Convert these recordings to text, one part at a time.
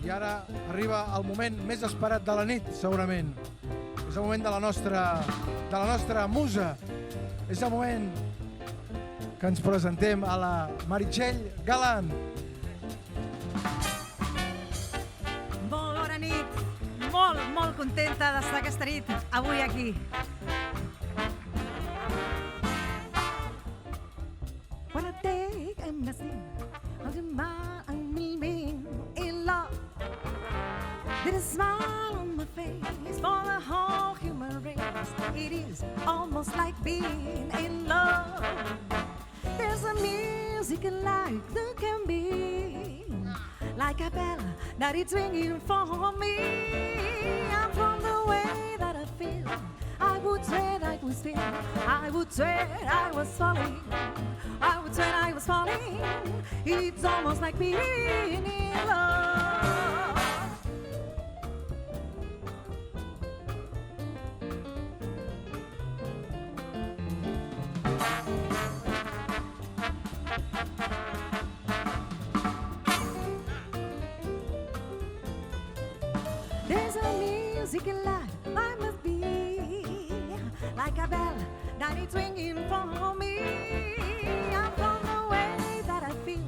I ara arriba el moment més esperat de la nit, segurament. És el moment de la nostra musa. És el moment que ens presentem a la Meritxell Galan. Molt bona nit. Molt contenta d'estar aquesta nit avui aquí. When I take a message of the mind I'm living in love, there's a smile on my face for the whole human race. It is almost like being in love. There's a music like there can be, like a bell that it's ringing for me. And from the way that I feel, I would swear I was still, I would swear I was falling, I would swear I was falling. It's almost like being in love. There's a music in life I must be, like a bell that it's ringing for me. And from the way that I feel,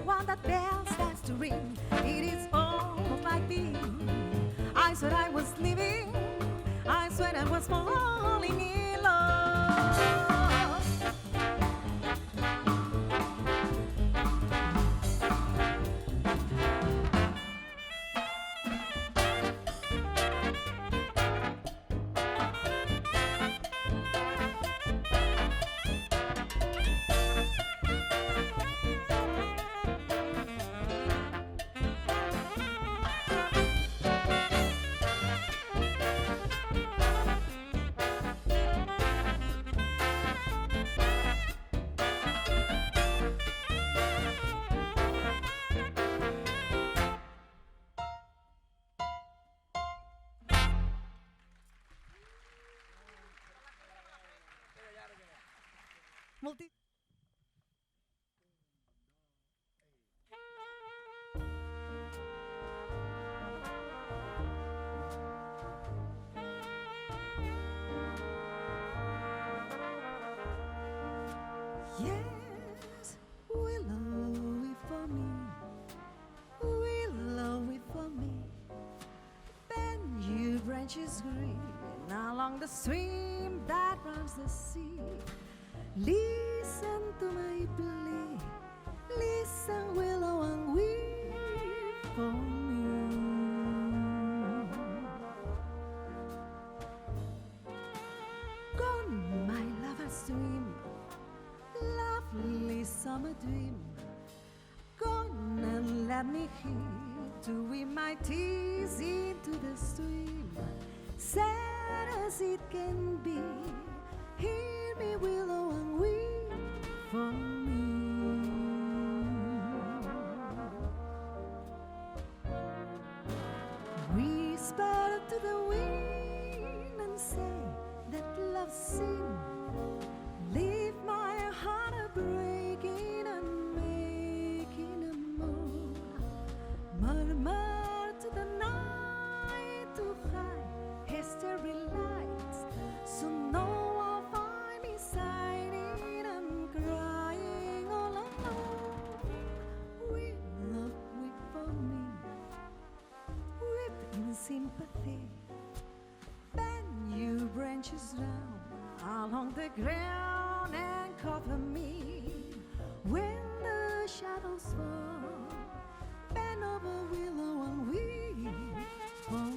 when that bell starts to ring, it is almost like being. I swear I was living, I swear I was falling in love. Yes, willow it for me, willow it for me. Bend your branches green along the stream that runs the sea. Listen to my plea, listen willow and weep for me. Gone my lover's dream, lovely summer dream. Gone and let me here to weep my tears into the stream. Sad as it can be, hear me willow and weep for me. Whisper to the wind and say that love's sin. Leave my heart a breaking and making a moan. Murmur to the night to hide history lights. So no I'll find me sighing and crying all alone. Willow, weep for me, weep in sympathy. Bend your branches down along the ground and cover me. When the shadows fall, bend over willow and weep for me.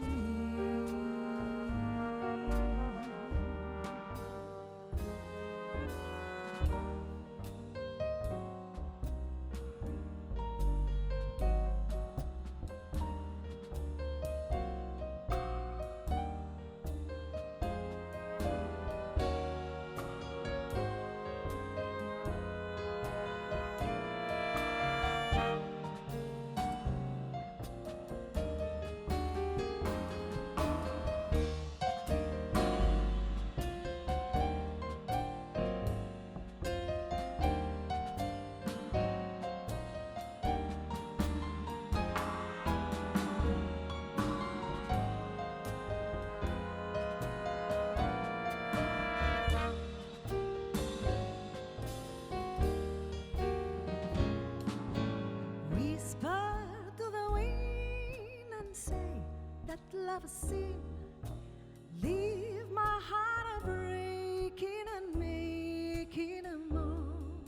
ever seen. Leave my heart a breaking and making a moan.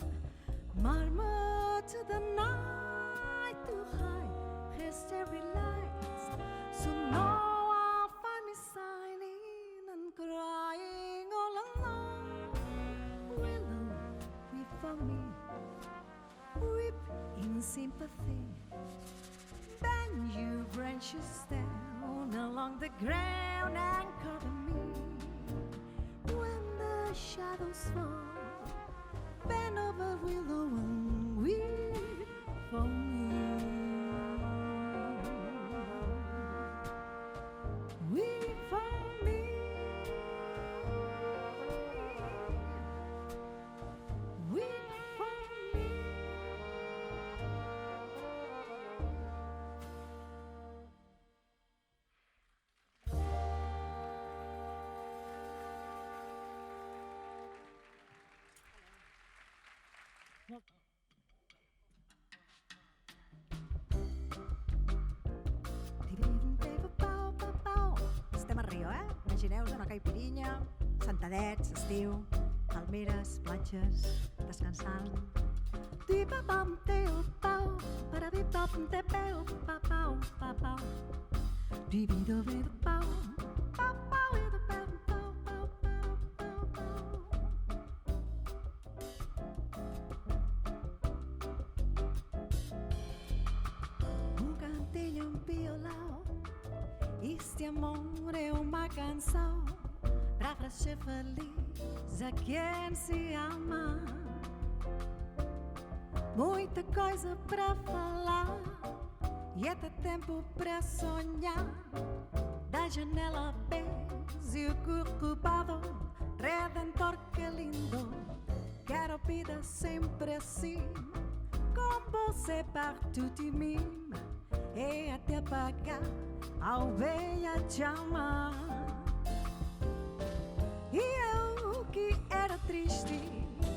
Murmur to the night to hide his starry lights. So now I'll find me sighing and crying all alone. Willow, weep for me, weep in sympathy. Bend your branches down along the ground and cover me. When the shadows fall, bend over, willow, and weep for me. Weep for me. Weep for me. Estem a Rio, Imagineu-vos una caipirinha, sentadets, estiu, palmeres, platges, descansant. Di-pa-pam-teu-pau, para-di-pam-te-peu-pa-pau, pa-pau. Di-vi-do-vi-do-pau, pa-pau-i-do-pau-pau-pau-pau-pau. Un cantillo, un violão, este amor é uma canção para fazer feliz a quem se ama. Muita coisa para falar e até tempo para sonhar. Da janela vês e o corcovado, redentor que lindo. Quero vida sempre assim, com você perto de mim, e até pagar a ovelha chama. E eu que era triste,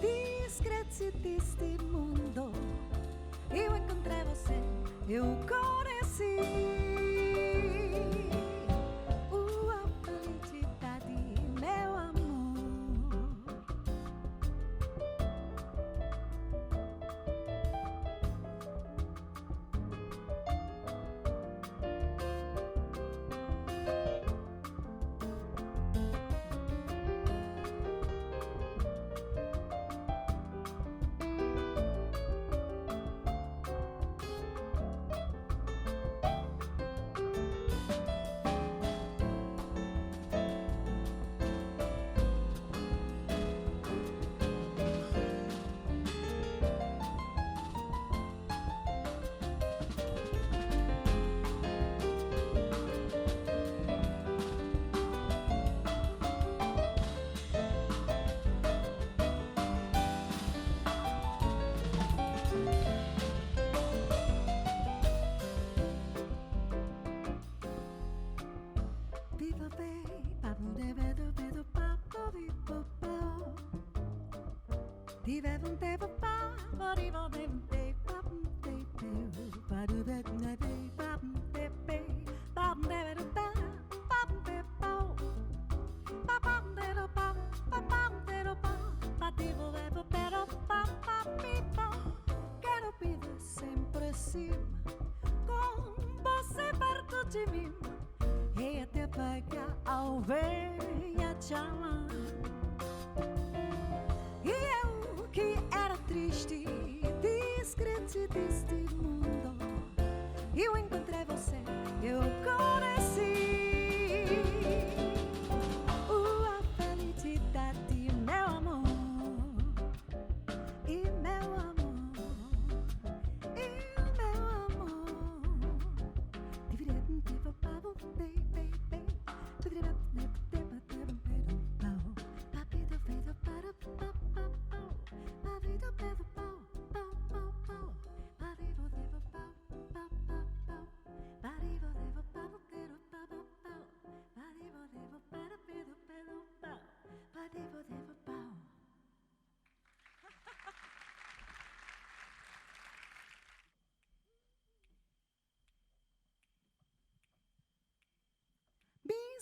discreto deste mundo, eu encontrei você, eu conheci a felicidade, meu amor. Quero vida sempre assim, com você perto de mim, e até pagar a ovelha chama. E eu que era triste, discreto deste mundo, eu encontrei você, eu conheci a felicidade, meu amor. E meu amor, e meu amor.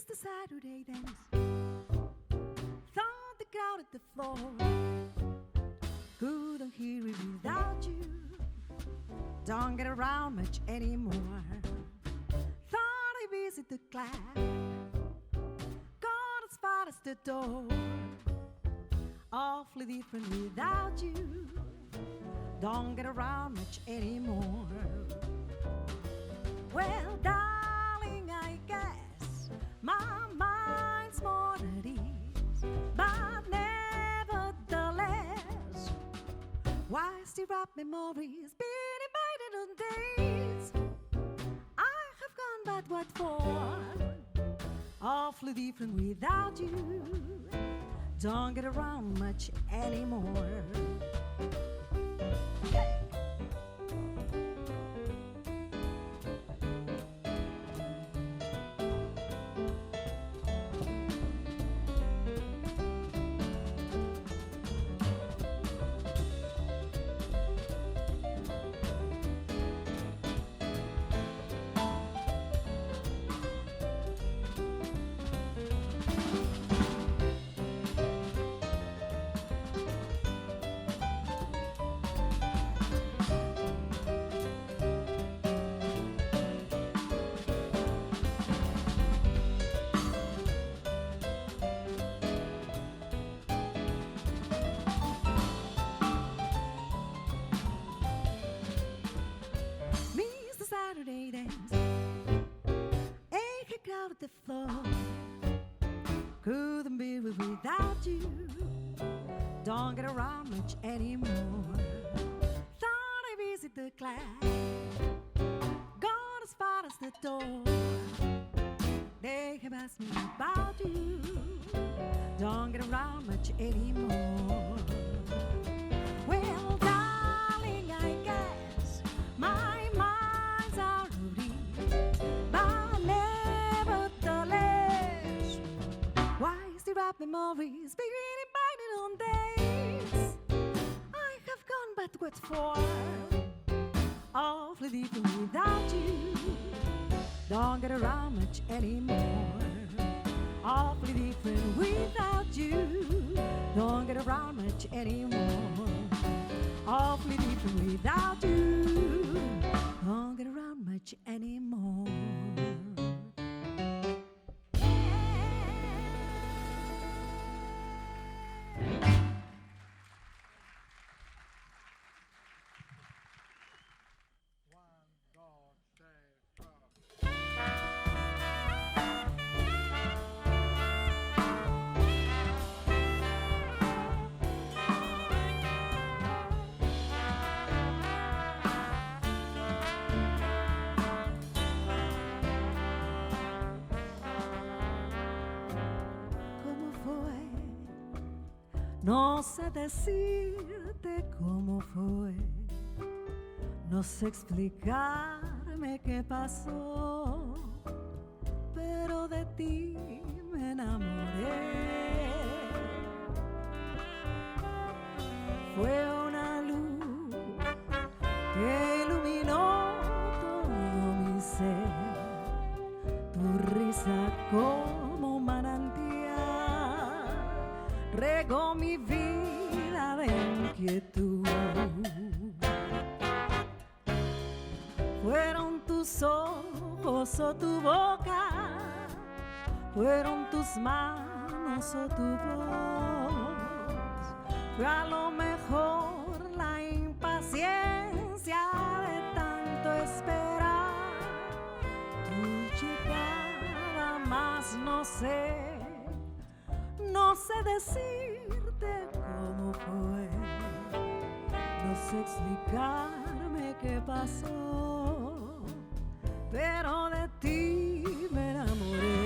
Missed the Saturday dance. Thought the crowd at the floor. Couldn't hear it without you. Don't get around much anymore. Thought I visit the class. Got as far as the door. Awfully different without you. Don't get around much anymore. Well, darling, I guess my mind's more at ease. But nevertheless, why still wrap memories being invited on days I have gone but what for? Awfully different without you. Don't get around much anymore. Saturday dance, aching crowd at the floor. Couldn't be without you. Don't get around much anymore. Thought I visit the class. Got as far as the door. They have asked me about you. Don't get around much anymore. Well, darling, I guess my mind's out of reach. But nevertheless, why still wrap memories being invited on dates I have gone but what for? Awfully different without you. Don't get around much anymore. Awfully different without you. Don't get around much anymore. Awfully different without you. Don't get around much anymore. No sé decirte cómo fue, no sé explicarme qué pasó, pero de ti me enamoré. Fue una luz que iluminó todo mi ser, tu risa como un manantial regó mi vida de inquietud. Fueron tus ojos o tu boca, fueron tus manos o tu voz, fue a lo mejor la impaciencia de tanto esperar tu llegada, más no sé decirte cómo fue, no sé explicarme qué pasó, pero de ti me enamoré.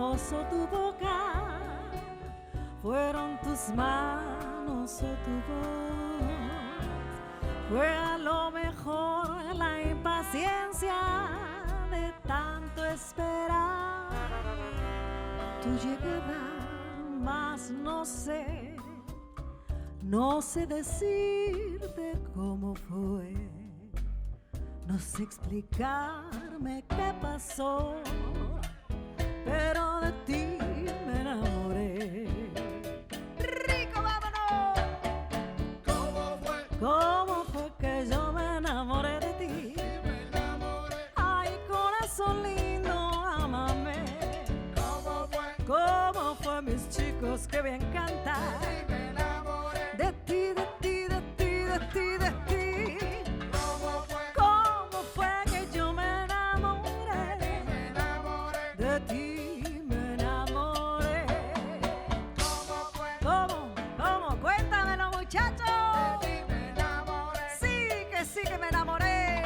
ojos o tu boca, fueron tus manos o tu voz, fue a lo mejor la impaciencia de tanto esperar tu llegada, mas no sé decirte cómo fue, no sé explicarme qué pasó, pero de ti me enamoré. ¡Rico, vámonos! ¿Cómo fue que yo me enamoré de ti? Ay, corazón lindo, ámame. ¿Cómo fue, mis chicos, que bien cantar? De ti, de ti, de ti, de ti, de ti. ¿Cómo fue que yo me enamoré? De ti me enamoré. ¿Cómo? Cuéntamelo, muchachos. Sí que me enamoré.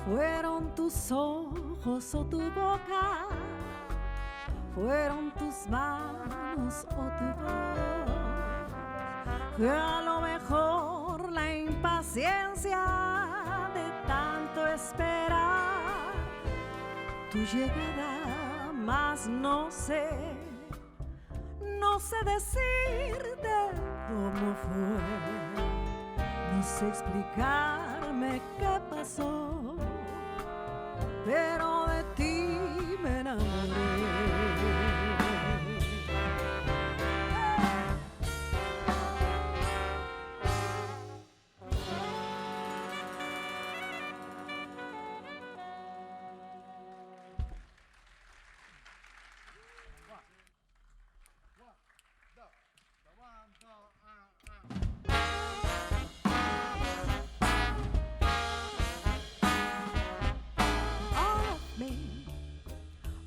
Fueron tus ojos o tu boca, fueron tus manos o tu voz, fue a lo mejor la impaciencia de tanto esperar tu llegada, mas no sé decirte cómo fue, no sé explicarme qué pasó, pero de ti me enamoré.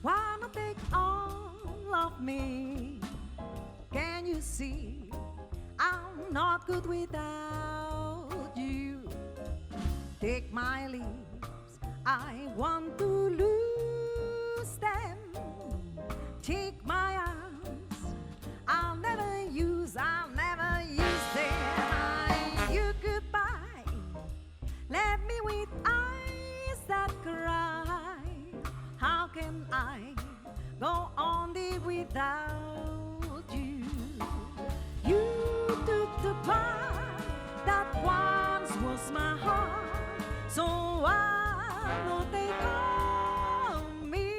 Wanna take all of me? Can you see I'm not good without you? Take my lips, I want to lose them. Take my arms, I'll never use them. You goodbye, let me with eyes that cry. How can I go on day without you? You took the part that once was my heart, so I will take on me.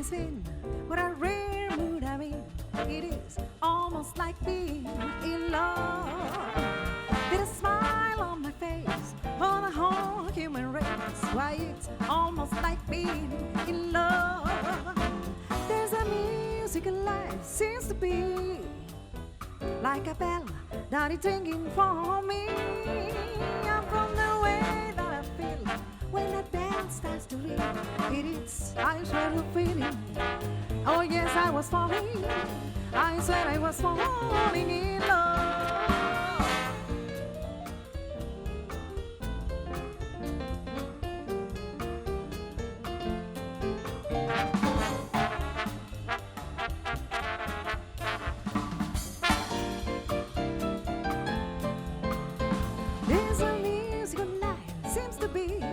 has been what a rare mood I'm in. It is almost like being in love. There's a smile on my face for the whole human race. Why, it's almost like being in love. There's a music in life seems to be like a bell that is ringing for me. And from the way that I feel when that bell starts to ring, it is I swear the feeling. Oh yes, I was falling. I said I was falling in love. There's a music of life seems to be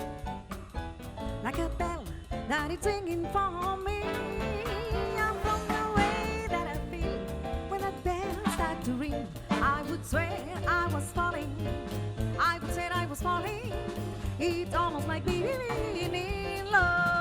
like a bell that is ringing for me. And from the way that I feel when that bell starts to ring, I would swear I was falling. I would say I was falling. It's almost like being in love.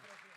Gràcies.